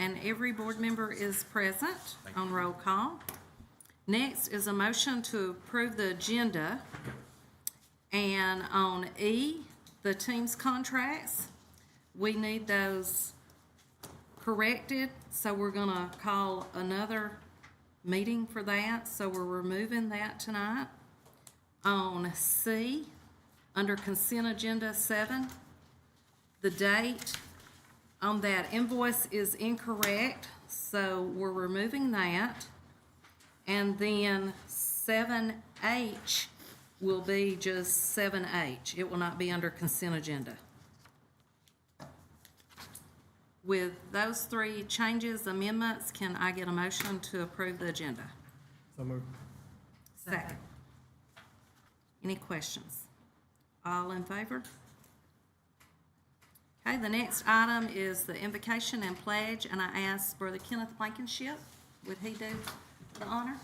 and every board member is present on roll call. Next is a motion to approve the agenda. And on E, the team's contracts, we need those corrected, so we're gonna call another meeting for that, so we're removing that tonight. On C, under consent agenda 7, the date on that invoice is incorrect, so we're removing that. And then 7H will be just 7H. It will not be under consent agenda. With those three changes, amendments, can I get a motion to approve the agenda? So moved. Second. Any questions? All in favor? Okay, the next item is the invocation and pledge, and I ask Brother Kenneth Blankenship, would he do the honor?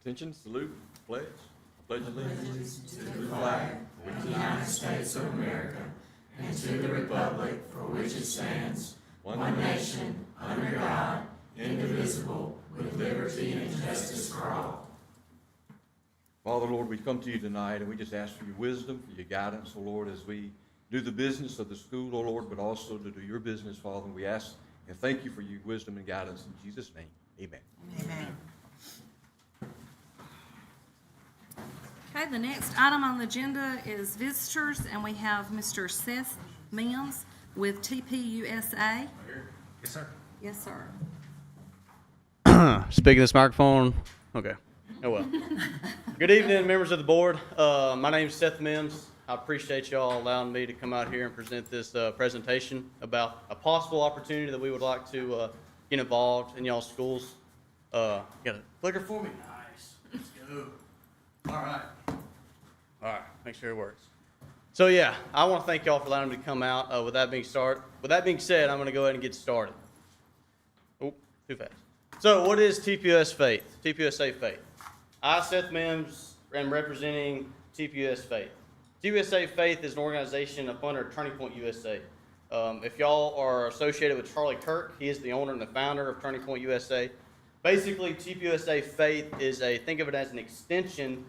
Attention, salute, pledge. I pledge allegiance to the flag of the United States of America and to the republic for which it stands, one nation, under God, indivisible, with liberty and justice for all. Father, Lord, we come to you tonight and we just ask for your wisdom, for your guidance, oh Lord, as we do the business of the school, oh Lord, but also to do your business, Father. And we ask and thank you for your wisdom and guidance in Jesus' name. Amen. Amen. Okay, the next item on the agenda is visitors, and we have Mr. Seth Mims with TPUSA. Yes, sir. Yes, sir. Speaking this microphone. Okay. Oh well. Good evening, members of the board. My name is Seth Mims. I appreciate y'all allowing me to come out here and present this presentation about a possible opportunity that we would like to get involved in y'all's schools. Got a clicker for me? Nice. Let's go. All right. Make sure it works. So yeah, I want to thank y'all for allowing me to come out. With that being said, I'm going to go ahead and get started. Oh, too fast. So what is TPUS Faith? TPUSA Faith. I, Seth Mims, am representing TPUS Faith. TPUSA Faith is an organization up under Turning Point USA. If y'all are associated with Charlie Kirk, he is the owner and the founder of Turning Point USA. Basically, TPUSA Faith is think of it as an extension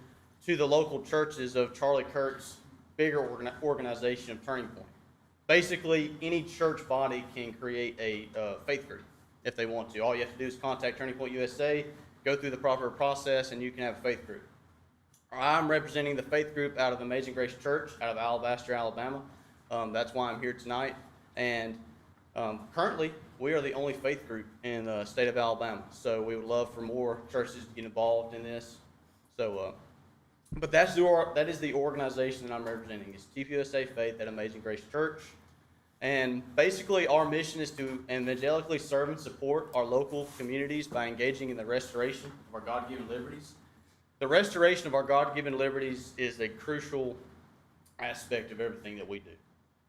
to the local churches of Charlie Kirk's bigger organization of Turning Point. Basically, any church body can create a faith group if they want to. All you have to do is contact Turning Point USA, go through the proper process, and you can have a faith group. I'm representing the faith group out of Amazing Grace Church out of Alabaster, Alabama. That's why I'm here tonight. And currently, we are the only faith group in the state of Alabama. So we would love for more churches to get involved in this. So, but that is the organization that I'm representing. It's TPUSA Faith at Amazing Grace Church. And basically, our mission is to evangelically serve and support our local communities by engaging in the restoration of our God-given liberties. The restoration of our God-given liberties is a crucial aspect of everything that we do.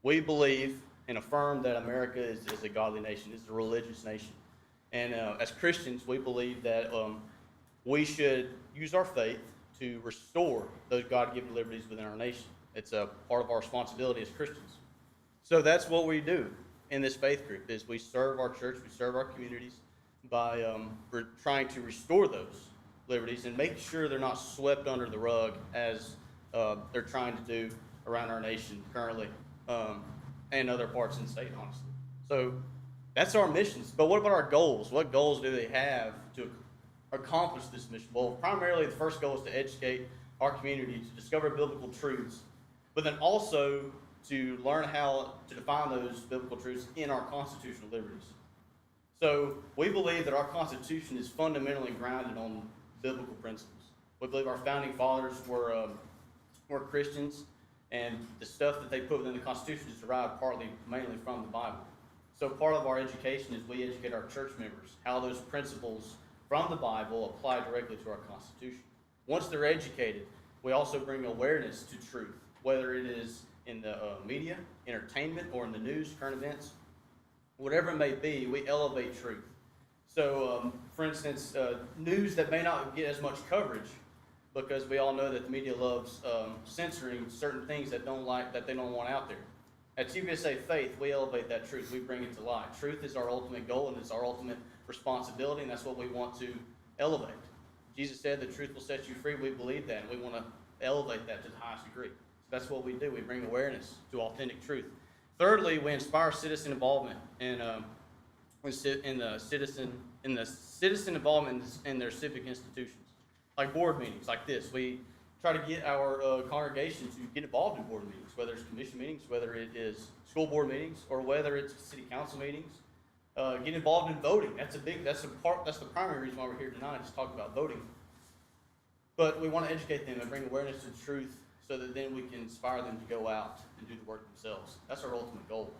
We believe and affirm that America is a godly nation, is a religious nation. And as Christians, we believe that we should use our faith to restore those God-given liberties within our nation. It's a part of our responsibility as Christians. So that's what we do in this faith group, is we serve our church, we serve our communities by trying to restore those liberties and make sure they're not swept under the rug as they're trying to do around our nation currently and other parts in the state, honestly. So that's our missions. But what about our goals? What goals do they have to accomplish this mission? Well, primarily the first goal is to educate our community, to discover biblical truths, but then also to learn how to define those biblical truths in our constitutional liberties. So we believe that our Constitution is fundamentally grounded on biblical principles. We believe our founding fathers were Christians, and the stuff that they put within the Constitution is derived mainly from the Bible. So part of our education is we educate our church members how those principles from the Bible apply directly to our Constitution. Once they're educated, we also bring awareness to truth, whether it is in the media, entertainment, or in the news, current events. Whatever it may be, we elevate truth. So, for instance, news that may not get as much coverage, because we all know that the media loves censoring certain things that they don't want out there. At TBSA Faith, we elevate that truth. We bring it to light. Truth is our ultimate goal, and it's our ultimate responsibility, and that's what we want to elevate. Jesus said the truth will set you free. We believe that, and we want to elevate that to the highest degree. So that's what we do. We bring awareness to authentic truth. Thirdly, we inspire citizen involvement in the citizen involvement in their civic institutions, like board meetings like this. We try to get our congregation to get involved in board meetings, whether it's commission meetings, whether it is school board meetings, or whether it's city council meetings. Get involved in voting. That's the primary reason why we're here tonight, is to talk about voting. But we want to educate them and bring awareness to the truth, so that then we can inspire them to go out and do the work themselves. That's our ultimate goal,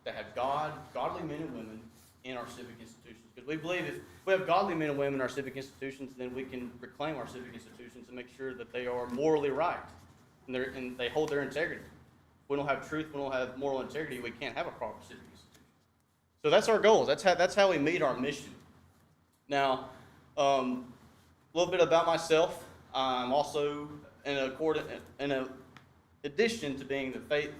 to have godly men and women in our civic institutions. Because we believe if we have godly men and women in our civic institutions, then we can reclaim our civic institutions and make sure that they are morally right and they hold their integrity. If we don't have truth, we don't have moral integrity, we can't have a proper civic institution. So that's our goal. That's how we meet our mission. Now, a little bit about myself. I'm also in addition to being the faith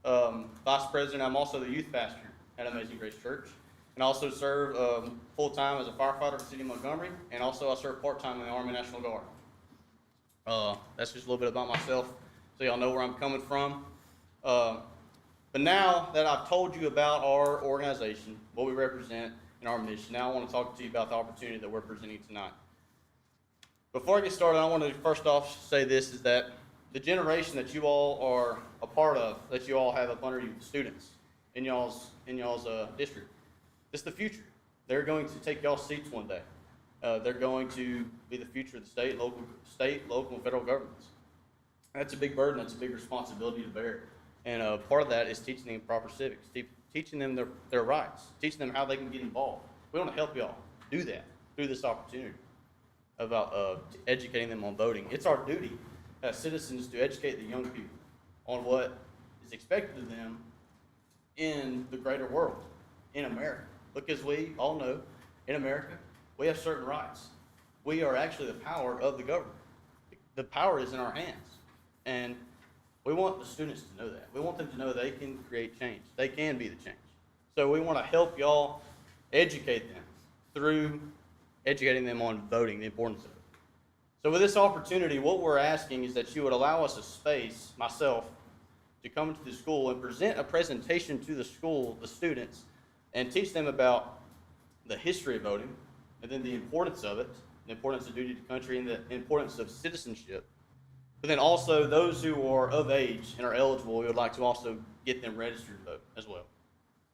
vice president, I'm also the youth pastor at Amazing Grace Church. And I also serve full-time as a firefighter for the city of Montgomery, and also I serve part-time in the Army National Guard. That's just a little bit about myself, so y'all know where I'm coming from. But now that I've told you about our organization, what we represent, and our mission, now I want to talk to you about the opportunity that we're presenting tonight. Before I get started, I want to first off say this, is that the generation that you all are a part of, that you all have up under you, the students in y'all's district, it's the future. They're going to take y'all's seats one day. They're going to be the future of the state, local, and federal governments. That's a big burden. That's a big responsibility to bear. And part of that is teaching them proper civics, teaching them their rights, teaching them how they can get involved. We want to help y'all do that through this opportunity about educating them on voting. It's our duty as citizens to educate the young people on what is expected of them in the greater world, in America. Because we all know, in America, we have certain rights. We are actually the power of the government. The power is in our hands. And we want the students to know that. We want them to know they can create change. They can be the change. So we want to help y'all educate them through educating them on voting, the importance of it. So with this opportunity, what we're asking is that you would allow us a space, myself, to come into the school and present a presentation to the school, the students, and teach them about the history of voting, and then the importance of it, the importance of duty to country, and the importance of citizenship. But then also those who are of age and are eligible, we would like to also get them registered to vote as well.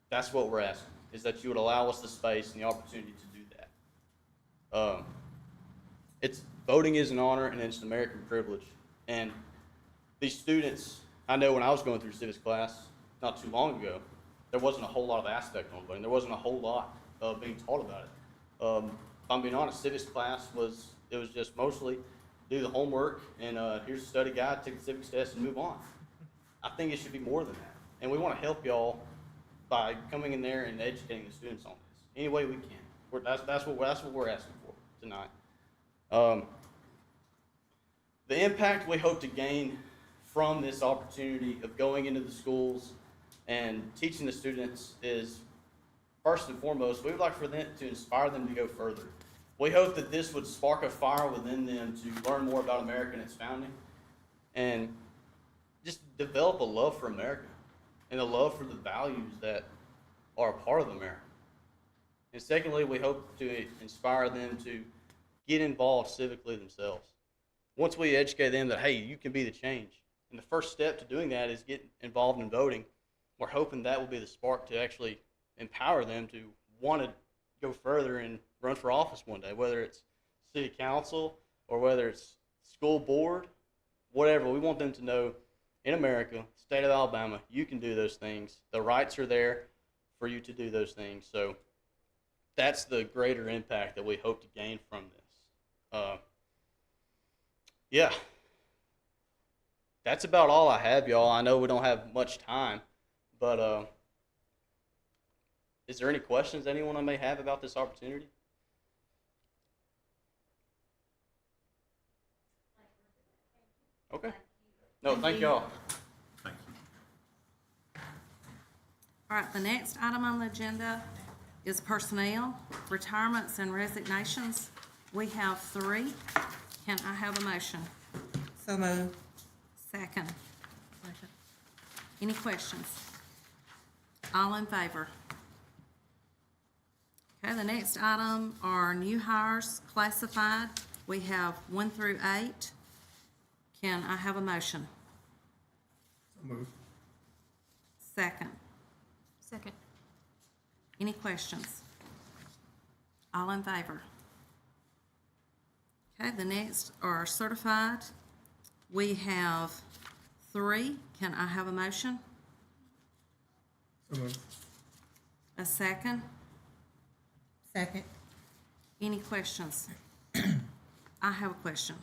That's what we're asking, is that you would allow us the space and the opportunity to do that. Voting is an honor and it's an American privilege. And these students, I know when I was going through civics class not too long ago, there wasn't a whole lot of aspect on voting. There wasn't a whole lot being taught about it. If I'm being honest, civics class was just mostly do the homework and here's a study guide, take the civics test, and move on. I think it should be more than that. And we want to help y'all by coming in there and educating the students on this any way we can. That's what we're asking for tonight. The impact we hope to gain from this opportunity of going into the schools and teaching the students is, first and foremost, we would like for them to inspire them to go further. We hope that this would spark a fire within them to learn more about America and its founding, and just develop a love for America and a love for the values that are a part of America. And secondly, we hope to inspire them to get involved civically themselves. Once we educate them that, hey, you can be the change, and the first step to doing that is get involved in voting, we're hoping that will be the spark to actually empower them to want to go further and run for office one day, whether it's city council or whether it's school board, whatever. We want them to know in America, state of Alabama, you can do those things. The rights are there for you to do those things. So that's the greater impact that we hope to gain from this. Yeah. That's about all I have, y'all. I know we don't have much time, but is there any questions anyone may have about this opportunity? Okay. No, thank y'all. Thank you. All right, the next item on the agenda is personnel, retirements and resignations. We have 3. Can I have a motion? So moved. Second. Any questions? All in favor? Okay, the next item are new hires classified. We have 1 through 8. Can I have a motion? So moved. Second. Second. Any questions? All in favor? Okay, the next are certified. We have 3. Can I have a motion? So moved. A second? Second. Any questions? I have a question.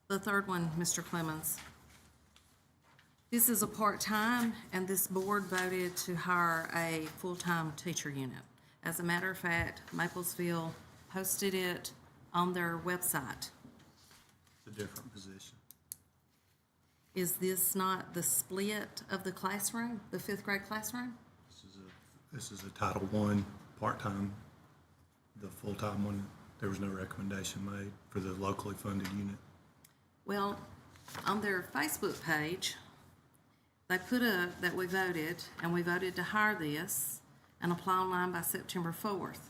The third one, Mr. Clemens. This is a part-time, and this board voted to hire a full-time teacher unit. As a matter of fact, Maplesville posted it on their website. It's a different position. Is this not the split of the classroom, the 5th grade classroom? This is a Title I part-time. The full-time one, there was no recommendation made for the locally funded unit. Well, on their Facebook page, they put up that we voted, and we voted to hire this and apply online by September 4th.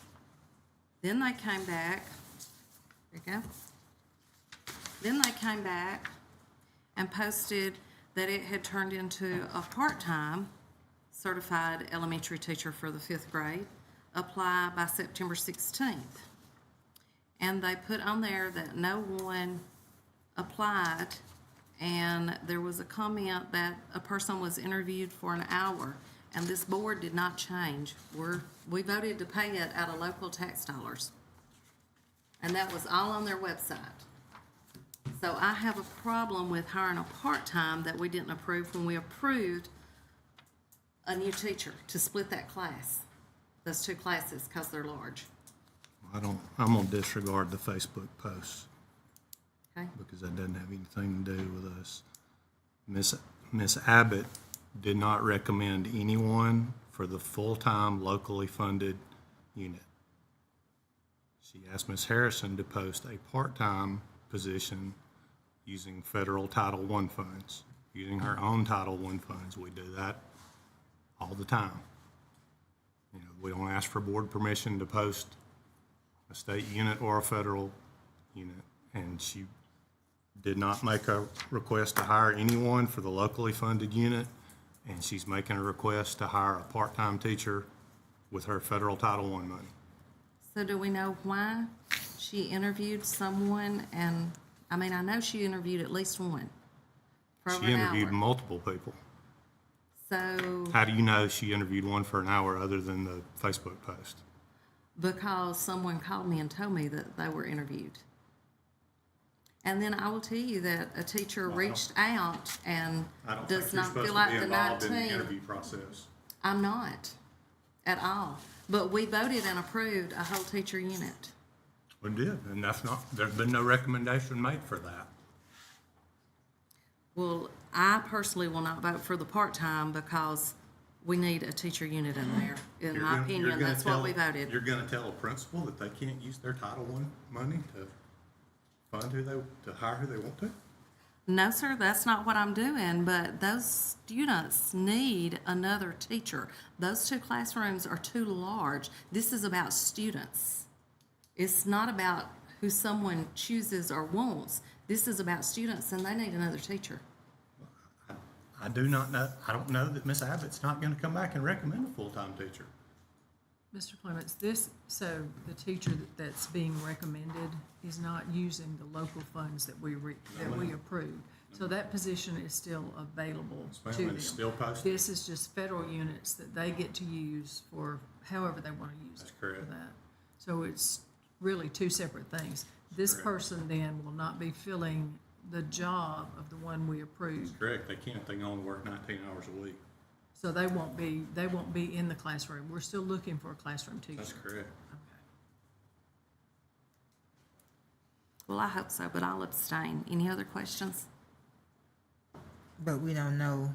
Then they came back, there you go. Then they came back and posted that it had turned into a part-time certified elementary teacher for the 5th grade, apply by September 16th. And they put on there that no one applied, and there was a comment that a person was interviewed for an hour, and this board did not change. We voted to pay it out of local tax dollars. And that was all on their website. So I have a problem with hiring a part-time that we didn't approve when we approved a new teacher to split that class, those 2 classes, because they're large. I'm gonna disregard the Facebook posts Okay? because that doesn't have anything to do with us. Miss Abbott did not recommend anyone for the full-time locally funded unit. She asked Miss Harrison to post a part-time position using federal Title I funds, using her own Title I funds. We do that all the time. You know, we don't ask for board permission to post a state unit or a federal unit. And she did not make a request to hire anyone for the locally funded unit, and she's making a request to hire a part-time teacher with her federal Title I money. So do we know why she interviewed someone? And, I mean, I know she interviewed at least one for over She an interviewed hour. multiple people. So, How do you know she interviewed one for an hour other than the Facebook post? because someone called me and told me that they were interviewed. And then I will tell you that a teacher Well, reached out and I don't does think you're not supposed feel to like be the involved in the 19. interview process. I'm not, at all. But we voted and approved a whole teacher unit. We did, and there's been no recommendation made for that. Well, I personally will not vote for the part-time because we need a teacher unit in there. In You're my gonna- you're opinion, gonna that's what tell- we voted. You're gonna tell a principal that they can't use their Title I money to fund to hire who they want to? No, sir, that's not what I'm doing, but those students need another teacher. Those 2 classrooms are too large. This is about students. It's not about who someone chooses or wants. This is about students, and they need another teacher. I do not know, I don't know that Miss Abbott's not gonna come back and recommend a full-time teacher. Mr. Clements, so the teacher that's being recommended is not using the local funds that we approved. So that position is still available Yes, ma'am, to and them. it's still posted. This is just federal units that they get to use for however they want to use That's it for correct. that. So it's really 2 separate things. This correct. person then will not be filling the job of the one we approved. That's correct, they can only work 19 hours a week. So they won't be in the classroom. We're still looking for a classroom teacher. That's correct. Okay. Well, I hope so, but I'll abstain. Any other questions? But we don't know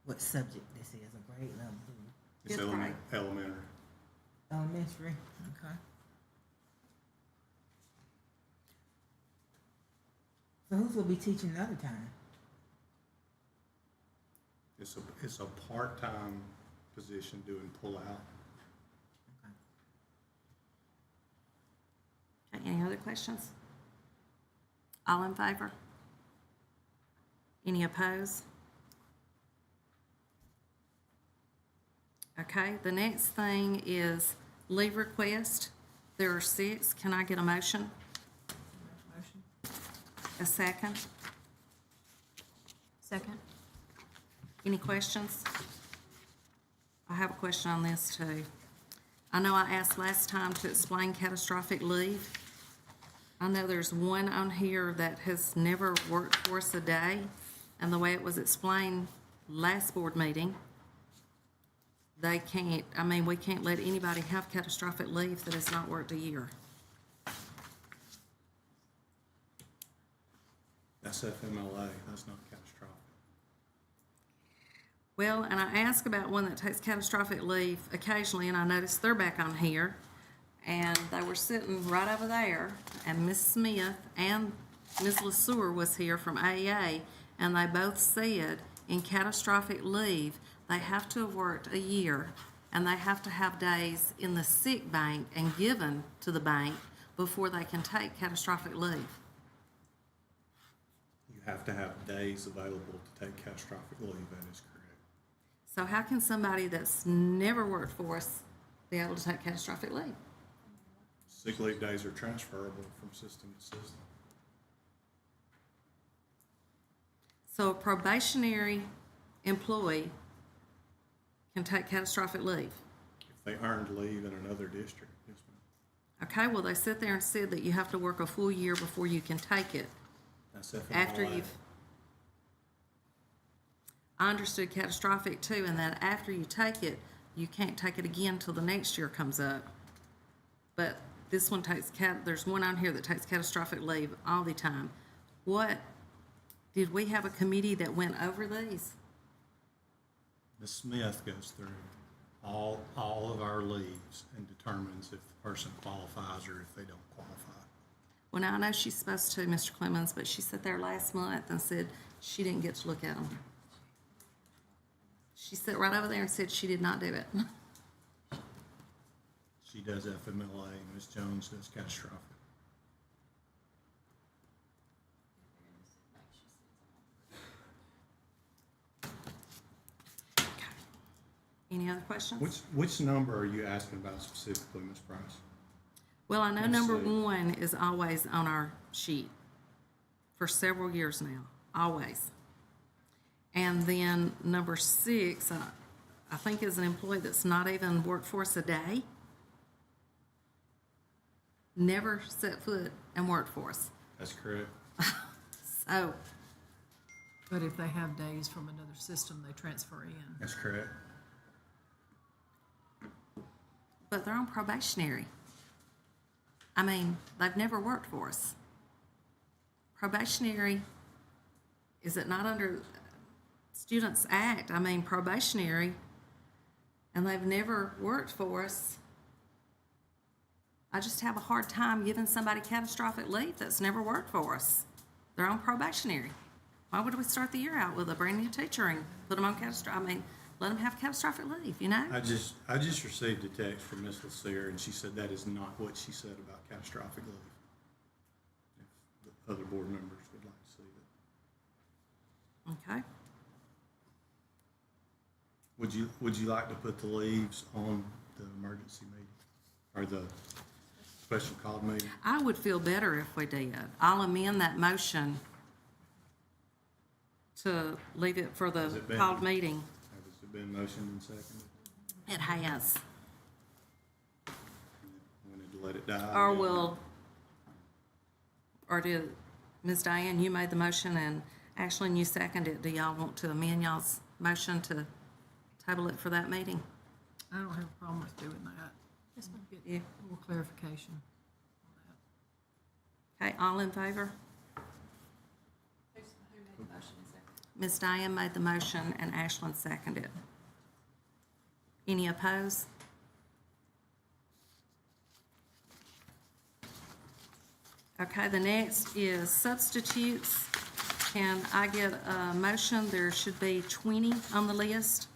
what subject this is, a grade level, It's Fifth grade. elementary. elementary, okay. So who's gonna be teaching the other time? It's a part-time position doing pull-out. Okay, any other questions? All in favor? Any opposed? Okay, the next thing is leave request. There are 6. Can I get a motion? Motion? A second? Second. Any questions? I have a question on this too. I know I asked last time to explain catastrophic leave. I know there's one on here that has never worked for us a day, and the way it was explained last board meeting, they can't, we can't let anybody have catastrophic leave that has not worked a year. That's FMLA, that's not catastrophic. Well, and I asked about one that takes catastrophic leave occasionally, and I noticed they're back on here. And they were sitting right over there, and Miss Smith and Ms. LeSueur was here from AEA, and they both said in catastrophic leave, they have to have worked a year, and they have to have days in the sick bank and given to the bank before they can take catastrophic leave. You have to have days available to take catastrophic leave, that is correct. So how can somebody that's never worked for us be able to take catastrophic leave? Sick leave days are transferable from system to system. So a probationary employee can take catastrophic leave. If they earned leave in another district, yes, ma'am. Okay, well, they sit there and said that you have to work a full year before you can take it. That's FMLA. After you've, I understood catastrophic too, and that after you take it, you can't take it again till the next year comes up. But this one takes there's one on here that takes catastrophic leave all the time. Did we have a committee that went over these? Ms. Smith goes through all of our leaves and determines if the person qualifies or if they don't qualify. Well, now I know she's supposed to, Mr. Clemens, but she sat there last month and said she didn't get to look at them. She sat right over there and said she did not do it. She does FMLA, Ms. Jones does catastrophic. Any other questions? Which number are you asking about specifically, Ms. Price? Well, I know Let's number see. 1 is always on our sheet for several years now, always. And then number 6, I think is an employee that's not even worked for us a day. Never set foot and worked for us. That's correct. So, But if they have days from another system, they transfer in. That's correct. but they're on probationary. They've never worked for us. Probationary, is it not under Students Act? Probationary, and they've never worked for us. I just have a hard time giving somebody catastrophic leave that's never worked for us. They're on probationary. Why would we start the year out with a brand new teacher and put them on let them have catastrophic leave, you know? I just received a text from Ms. LeSueur, and she said that is not what she said about catastrophic leave. If the other board members would like to see that. Okay. Would you like to put the leaves on the emergency meeting or the special called meeting? I would feel better if we did. I'll amend that motion to leave it for the Has it been- called meeting. Has it been motioned and seconded? It has. Wanted to let it die? Or did, Ms. Diane, you made the motion and Ashley, you seconded it. Do y'all want to amend y'all's motion to table it for that meeting? I don't have a problem with doing that. Just get Yeah. a little clarification on that. Okay, all in favor? Ms. Diane made the motion and Ashland seconded. Any opposed? Okay, the next is substitutes. Can I get a motion? There should be 20 on the list.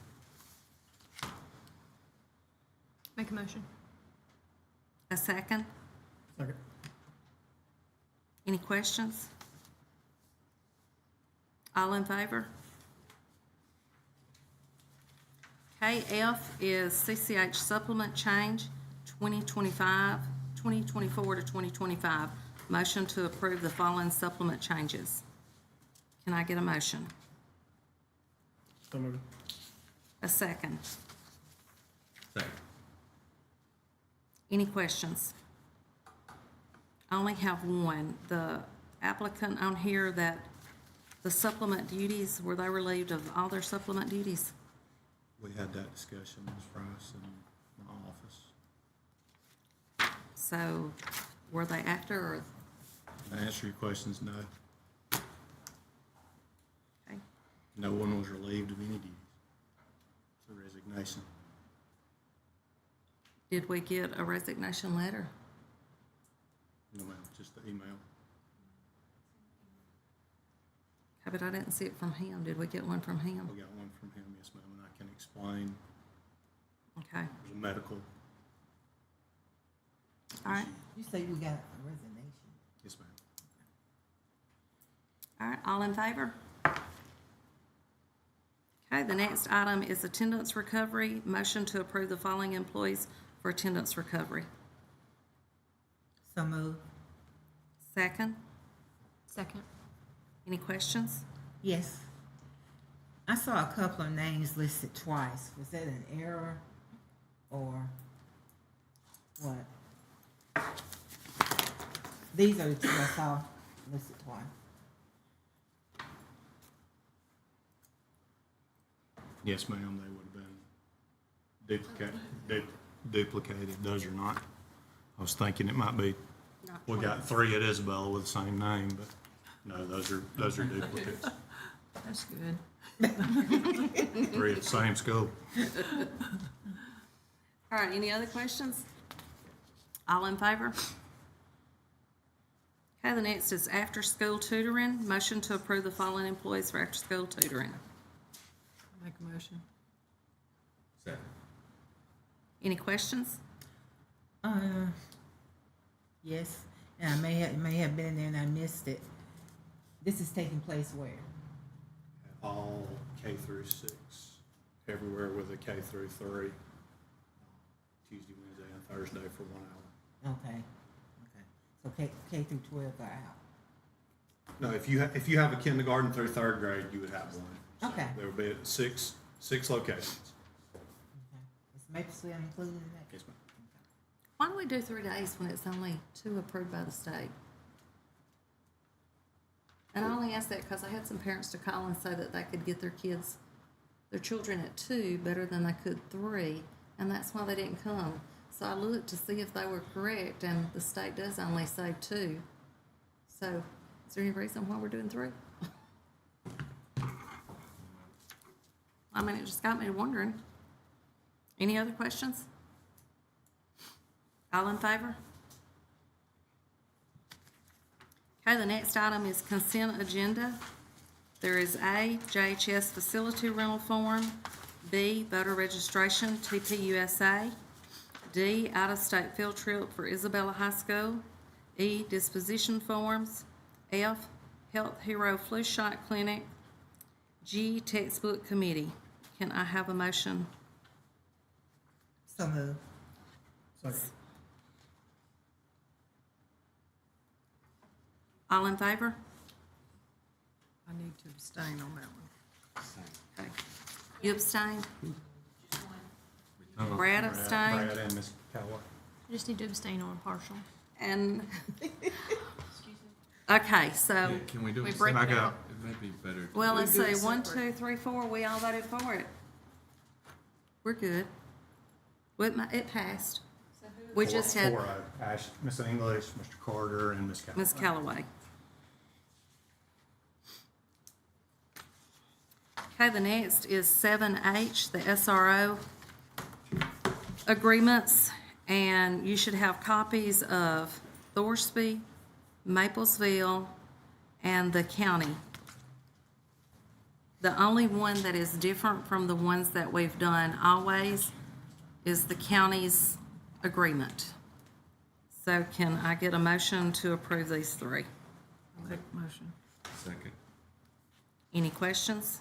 Make a motion. A second? Second. Any questions? All in favor? KF is CCH supplement change 2024 to 2025. Motion to approve the following supplement changes. Can I get a motion? So moved. A second? Second. Any questions? I only have one. The applicant on here that the supplement duties, were they relieved of all their supplement duties? We had that discussion, Ms. Price, in my office. So were they after or, To answer your questions, no. okay, No one was relieved of any duties. It's a resignation. did we get a resignation letter? No, ma'am, just the email. Okay, but I didn't see it from him. Did we get one from him? We got one from him, yes, ma'am, and I can explain. Okay, There's a medical, all right, You say we got a resignation. yes, ma'am. all right, all in favor? Okay, the next item is attendance recovery. Motion to approve the following employees for attendance recovery. So moved. Second? Second. Any questions? Yes. I saw a couple of names listed twice. Was that an error or what? These are the two I saw listed twice. Yes, ma'am, they would have been duplicated. Those are not. I was thinking it might be, Not we got 3 at Isabella with the same name, but no, those are duplicates. That's good. 3 at the same school. All right, any other questions? All in favor? Okay, the next is after-school tutoring. Motion to approve the following employees for after-school tutoring. Make a motion. Second. Any questions? Yes, and I may have been there and I missed it. This is taking place where? All K through 6, everywhere with a K through 3. Tuesday, Wednesday, and Thursday for 1 hour. Okay, okay. So K through 12 are out. No, if you have a kindergarten through 3rd grade, you would have one. So Okay. There would be at six locations. Okay. Is Maplesville included in that? Yes, ma'am. Why do we do 3 days when it's only 2 approved by the state? And I only ask that because I had some parents to call and say that they could get their children at 2 better than they could 3, and that's why they didn't come. So I looked to see if they were correct, and the state does only say 2. So is there any reason why we're doing 3? I mean, it just got me wondering. Any other questions? All in favor? Okay, the next item is consent agenda. There is A, JHS facility rental form, B, voter registration, TPUSA, D, out-of-state field trip for Isabella High School, E, disposition forms, F, Health Hero Flu Shot Clinic, G, textbook committee. Can I have a motion? So moved. Second. All in favor? I need to abstain on that one. Okay. You abstain? No, Brad abstained? Brad and Ms. Callaway. I just need to abstain on partial. And, okay, so, Yeah, can we do We it? break Back it up. out. It may be better. well, let's do see, it 1, separate. 2, 3, 4, we all voted for it. We're good. It passed. We just had 4-0. Ash, Ms. English, Mr. Carter, and Ms. Callaway. Ms. Callaway. Okay, the next is 7H, the SRO agreements, and you should have copies of Thorsby, Maplesville, and the county. The only one that is different from the ones that we've done always is the county's agreement. So can I get a motion to approve these three? I'll make a motion. Second. Any questions?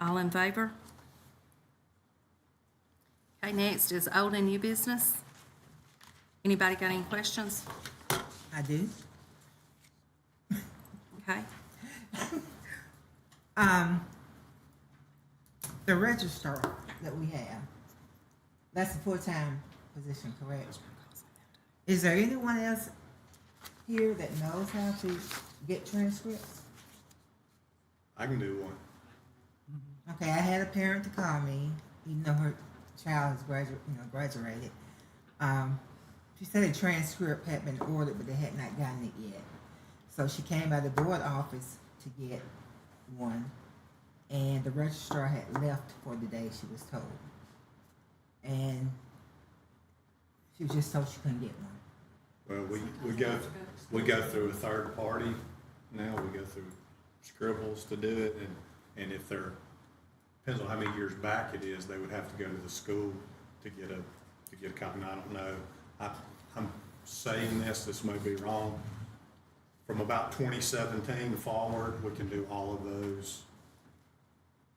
All in favor? Okay, next is old and new business. Anybody got any questions? I do. Okay, The registrar that we have, that's a full-time position, correct? Is there anyone else here that knows how to get transcripts? I can do one. Okay, I had a parent to call me, even though her child has graduated. She said a transcript had been ordered, but they had not gotten it yet. So she came by the board office to get one, and the registrar had left for the day, she was told. And she was just told she couldn't get one. Well, we go through a third party now. We go through Scribbles to do it, and if they're, depends on how many years back it is, they would have to go to the school to get a copy. And I don't know. I'm saying this may be wrong. From about 2017 forward, we can do all of those.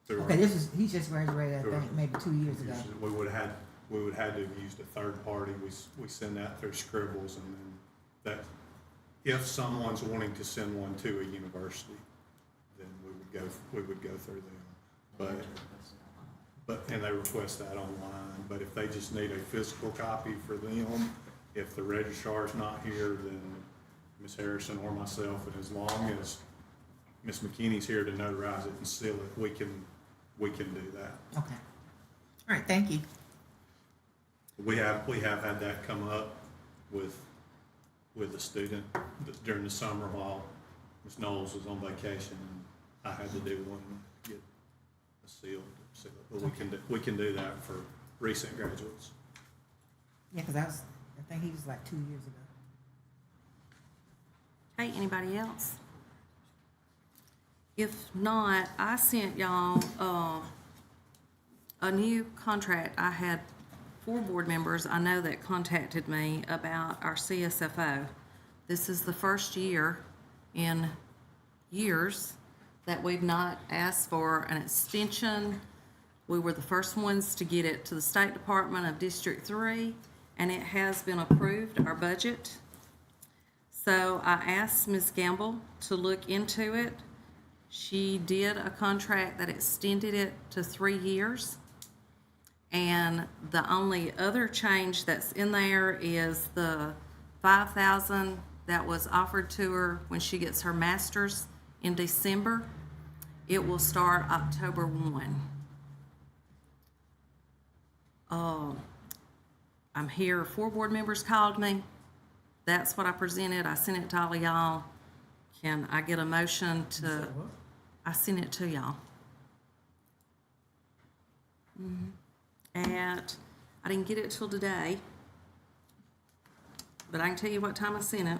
through Okay, our- he just graduated, I Sure. think, maybe 2 years ago. We would have to have used a third party. We send that through Scribbles, and then that, if someone's wanting to send one to a university, then we would go through them. But, and they request that online, but if they just need a physical copy for them, if the registrar's not here, then Ms. Harrison or myself, and as long as Ms. McKinney's here to notarize it and seal it, we can do that. Okay. All right, thank you. We have had that come up with a student during the summer while Ms. Knowles was on vacation, and I had to do one to get a seal. But we can do that for recent graduates. Yeah, because I think he was like 2 years ago. okay, anybody else? If not, I sent y'all, a new contract. I had 4 board members I know that contacted me about our CSFO. This is the first year in years that we've not asked for an extension. We were the first ones to get it to the State Department of District 3, and it has been approved, our budget. So I asked Ms. Gamble to look into it. She did a contract that extended it to 3 years. And the only other change that's in there is the $5,000 that was offered to her when she gets her master's in December. It will start October 1. I'm here, 4 board members called me. That's what I presented. I sent it to all of y'all. Can I get a motion to, I sent it to y'all. I didn't get it till today, but I can tell you what time I sent it.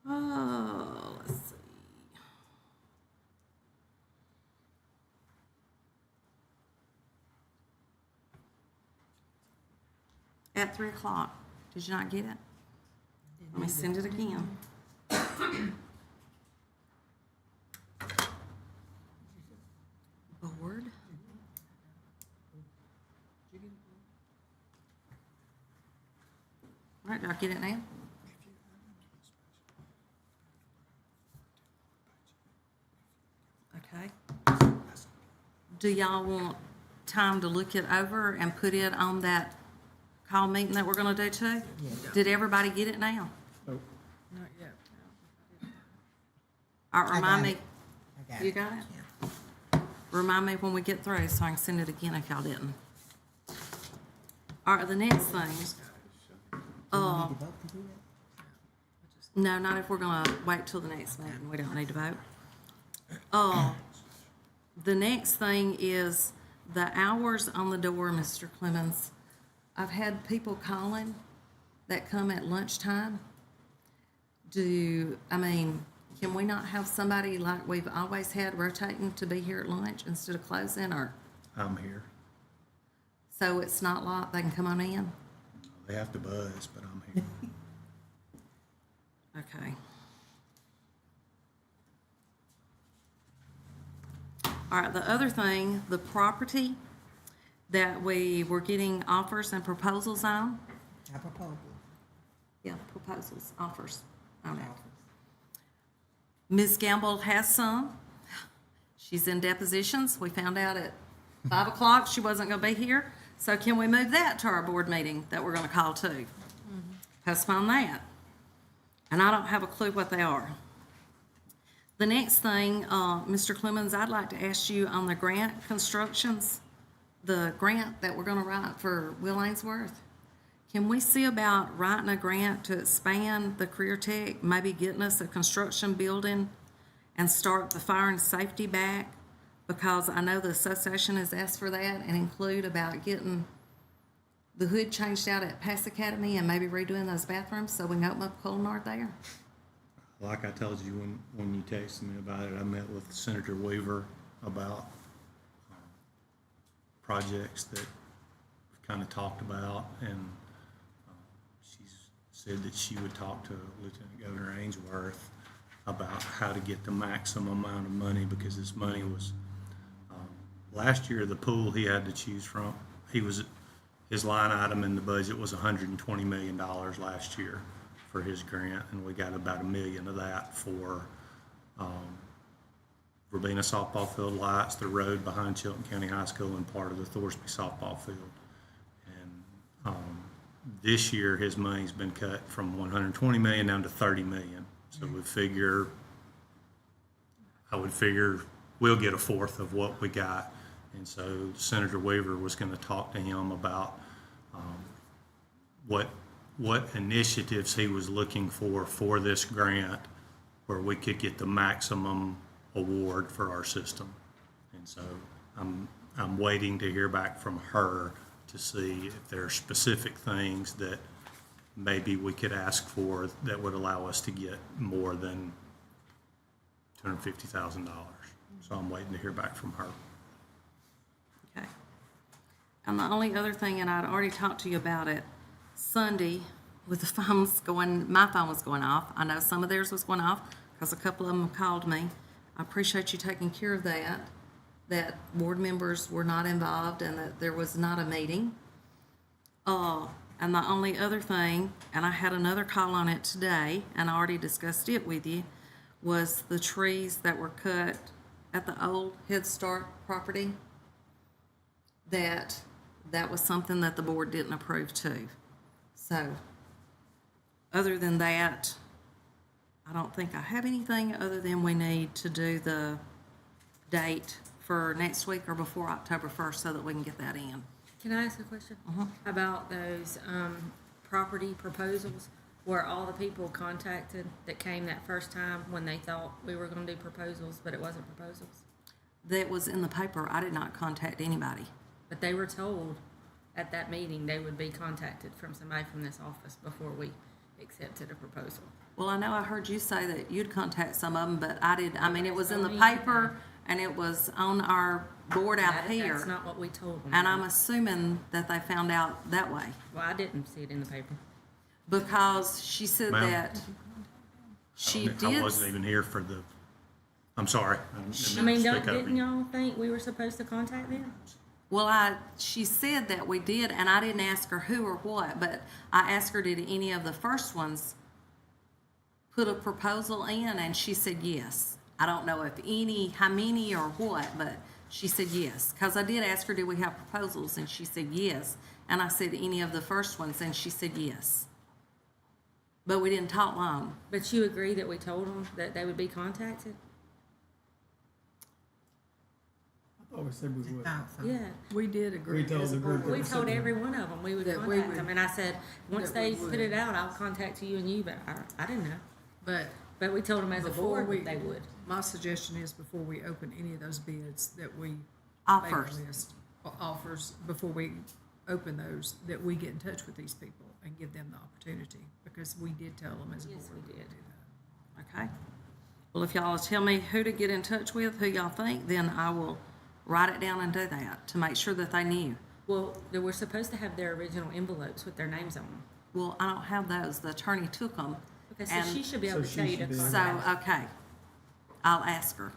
Oh, let's see. At 3 o'clock. Did you not get it? Let me send it again. Board. All right, did I get it now? Okay. Do y'all want time to look it over and put it on that call meeting that we're gonna do too? Yeah. Did everybody get it now? Not yet. Or I remind got me, it. I got you it. got it? Yeah. remind me when we get through so I can send it again if y'all didn't. All right, the next thing, Do we need to vote to do that? no, not if we're gonna wait till the next meeting, we don't need to vote. The next thing is the hours on the door, Mr. Clemens. I've had people calling that come at lunchtime. Can we not have somebody like we've always had rotating to be here at lunch instead of closing, or, I'm here. so it's not locked, they can come on in? They have to buzz, but I'm here. Okay. All right, the other thing, the property that we were getting offers and proposals on. I propose Yeah, proposals, offers on it. it. Ms. Gamble has some. She's in depositions. We found out at 5 o'clock she wasn't gonna be here. So can we move that to our board meeting that we're gonna call to? Postpone that. And I don't have a clue what they are. The next thing, Mr. Clemens, I'd like to ask you on the grant constructions, the grant that we're gonna write for Will Ainsworth. Can we see about writing a grant to expand the career tech, maybe getting us a construction building and start the fire and safety back? Because I know the association has asked for that, and include about getting the hood changed out at Pass Academy and maybe redoing those bathrooms so we can open up culinary there. Like I told you when you texted me about it, I met with Senator Weaver about projects that we've kind of talked about, and she's said that she would talk to Lieutenant Governor Ainsworth about how to get the maximum amount of money, because this money was, last year, the pool he had to choose from, his line item in the budget was $120 million last year for his grant, and we got about $1 million of that for Verbena softball field lights, the road behind Chilton County High School, and part of the Thorsby softball field. And this year, his money's been cut from $120 million down to $30 million. So I would figure we'll get a fourth of what we got. And so Senator Weaver was going to talk to him about what initiatives he was looking for this grant, where we could get the maximum award for our system. And so I'm waiting to hear back from her to see if there are specific things that maybe we could ask for that would allow us to get more than $250,000. So I'm waiting to hear back from her. Okay. And the only other thing, and I'd already talked to you about it, Sunday, with the phones going, my phone was going off. I know some of theirs was going off because a couple of them called me. I appreciate you taking care of that board members were not involved and that there was not a meeting. And the only other thing, and I had another call on it today, and I already discussed it with you, was the trees that were cut at the old Head Start property. That was something that the board didn't approve too. So, other than that, I don't think I have anything other than we need to do the date for next week or before October 1st so that we can get that in. Can I ask a question about those property proposals? Were all the people contacted that came that first time when they thought we were going to do proposals, but it wasn't proposals? That was in the paper. I did not contact anybody. But they were told at that meeting they would be contacted from somebody from this office before we accepted a proposal. Well, I know I heard you say that you'd contact some of them, but I did. I mean, it was in the paper and it was on our board out here. That's not what we told them. And I'm assuming that they found out that way. Well, I didn't see it in the paper. Because she said Ma'am? that she did. I wasn't even here for the, I'm sorry. I mean, didn't y'all think we were supposed to contact them? Well, she said that we did, and I didn't ask her who or what, but I asked her, did any of the first ones put a proposal in, and she said yes. I don't know if any, how many or what, but she said yes. Because I did ask her, did we have proposals, and she said yes. And I said, any of the first ones, and she said yes. But we didn't talk long. But you agree that we told them that they would be contacted? thought we said we would. Yeah. We did agree We told as a the group board. We told every one of them we would That we contact would- them, and I said, once that we they put would. it out, I'll contact you and you, but I didn't know. But But we told them as a before board we, that they would. my suggestion is before we open any of those bids, that we make Offers. a list, offers, before we open those, that we get in touch with these people and give them the opportunity, because we did tell them as a board. Yes, we did. do that. Okay. Well, if y'all will tell me who to get in touch with, who y'all think, then I will write it down and do that to make sure that they knew. Well, they were supposed to have their original envelopes with their names on them. Well, I don't have those. The attorney took them. Okay, so And she should be able So to she tell you should to be able So, contact. okay. I'll ask her.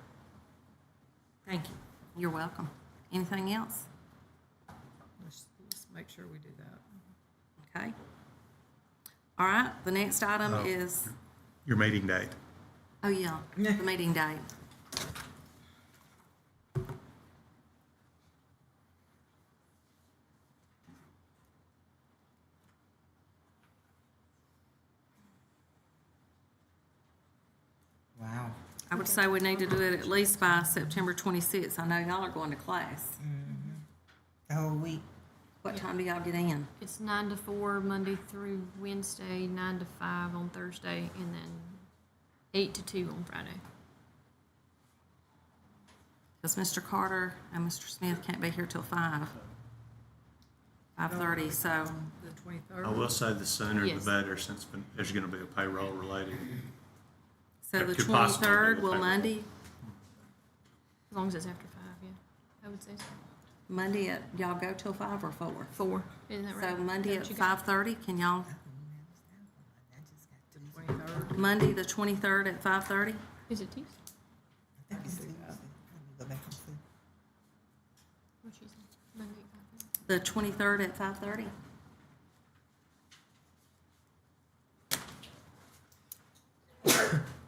Thank you. You're welcome. Anything else? Let's make sure we do that. Okay. All right, the next item Oh. is, Your meeting date. oh yeah, the meeting date. Wow. I would say we need to do it at least by September 26th. I know y'all are going to class. The whole week. What time do y'all get in? It's 9 to 4 Monday through Wednesday, 9 to 5 on Thursday, and then 8 to 2 on Friday. Because Mr. Carter and Mr. Smith can't be here till 5:30, so, The 23rd. I will say the sooner the Yes. better, since there's gonna be a payroll related. so the Could possibly be 23rd, the will payroll. Monday, As long as it's after 5, yeah. I would say so. Monday at, y'all go till 5 or 4? 4. Isn't that right? So Monday Is at that what you got? 5:30, can y'all, 23rd. Monday, the 23rd at 5:30? Is it Tuesday? I think it's Tuesday. Let me go back and see. What she said? Monday, 5. The 23rd at 5:30?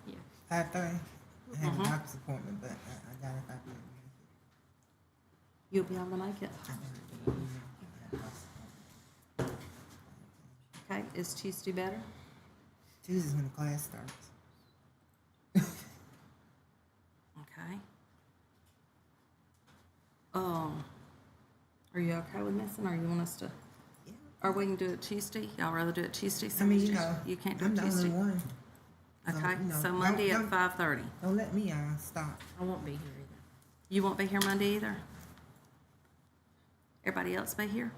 Yeah. 5:30. I have a doctor's appointment, but I got it if I can. You'll be able to make it. Okay, is Tuesday better? Tuesday's when the class starts. Okay. Are you okay with missing, or you want us to, Yeah. or we can do it Tuesday? Y'all rather do it Tuesday? I mean, You can't do I'm it the only Tuesday? one. So, Okay, you know, so Monday at don't- 5:30. Don't let me stop. I won't be here either. You won't be here Monday either? Everybody else be here?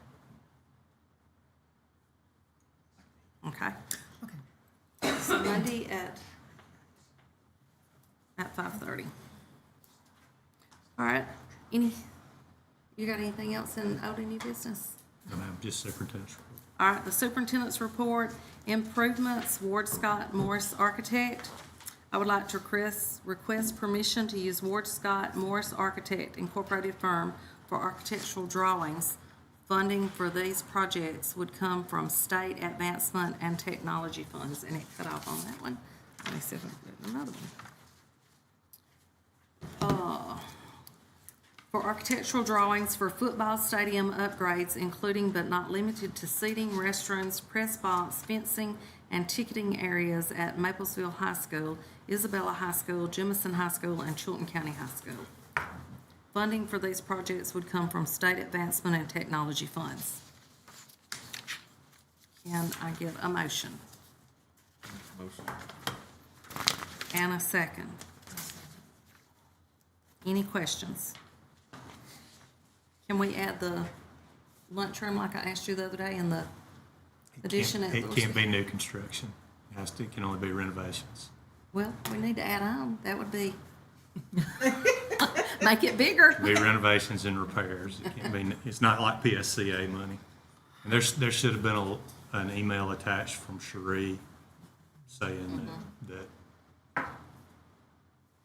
Okay. Okay. So Monday at 5:30. All right, you got anything else in old new business? No, ma'am, just superintendent's report. All right, the superintendent's report, improvements, Ward Scott Morris Architect. I would like to request permission to use Ward Scott Morris Architect Incorporated firm for architectural drawings. Funding for these projects would come from state advancement and technology funds, and it cut off on that one. Let me see if I can put another one. For architectural drawings for football stadium upgrades, including but not limited to seating, restrooms, press box, fencing, and ticketing areas at Maplesville High School, Isabella High School, Jemison High School, and Chilton County High School. Funding for these projects would come from state advancement and technology funds. Can I get a motion? Motion. And a second. Any questions? Can we add the lunchroom like I asked you the other day in the addition at It Little can't be new construction. It can only be renovations. Well, we need to add on. That would be, make it bigger. Be renovations and repairs. It can't be, it's not like PSCA money. And there should have been an email attached from Cherie saying that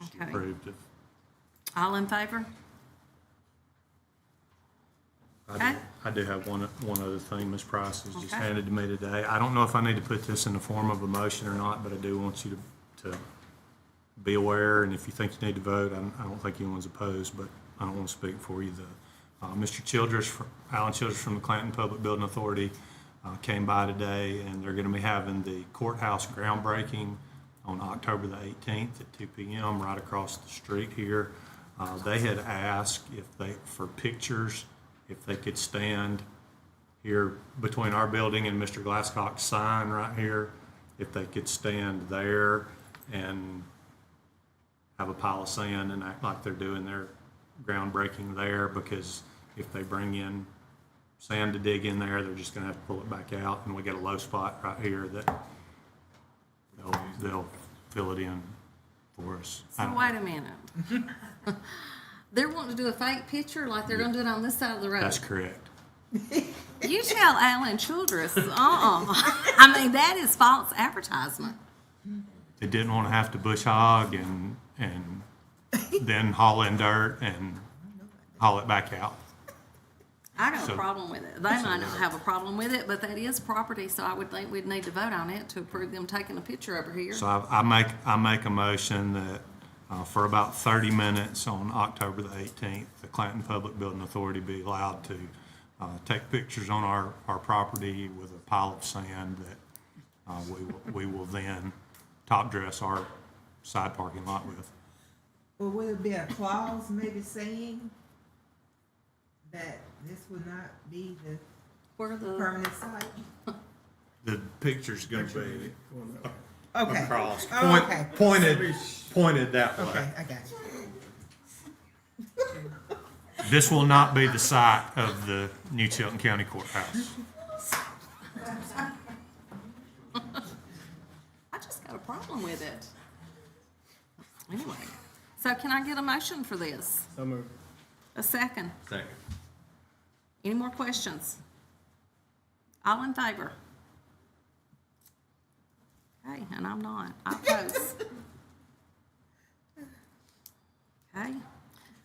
she Okay. approved of. All in favor? Okay. I do have one other thing Ms. Price has just Okay. handed to me today. I don't know if I need to put this in the form of a motion or not, but I do want you to be aware, and if you think you need to vote, I don't think anyone's opposed, but I don't want to speak for you. Mr. Childress, Alan Childress from the Clanton Public Building Authority came by today, and they're going to be having the courthouse groundbreaking on October the 18th at 2 p.m. right across the street here. They had asked for pictures, if they could stand here between our building and Mr. Glasscock's sign right here, if they could stand there and have a pile of sand and act like they're doing their groundbreaking there, because if they bring in sand to dig in there, they're just gonna have to pull it back out, and we got a low spot right here that they'll fill it in for us. So wait a minute. They're wanting to do a fake picture like they're gonna do it on this side of the road. That's correct. You tell Alan Childress, I mean, that is false advertisement. They didn't want to have to bush hog and then haul in dirt and haul it back out. I got a So- problem with it. They might not have a problem with it, but that is property, so I would think we'd need to vote on it to approve them taking a picture over here. So I make a motion that for about 30 minutes on October the 18th, the Clanton Public Building Authority be allowed to take pictures on our property with a pile of sand that we will then top dress our side parking lot with. Well, would it be a clause maybe saying that this would not be the Where the, permanent site? The picture's gonna be Okay. across, Oh, okay. pointed that way. Okay, I got you. This will not be the site of the new Chilton County Courthouse. I just got a problem with it. Anyway, so can I get a motion for this? So moved. A second? Second. Any more questions? All in favor? Okay, and I'm not. I oppose. Okay,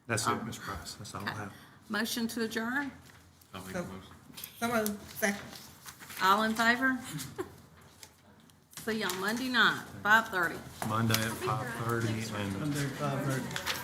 That's it, Ms. Price. That's all I have. motion to adjourn? I'll make So- a motion. Someone second. All in favor? See you on Monday night, 5:30. Monday at 5:30 and Monday, 5:30.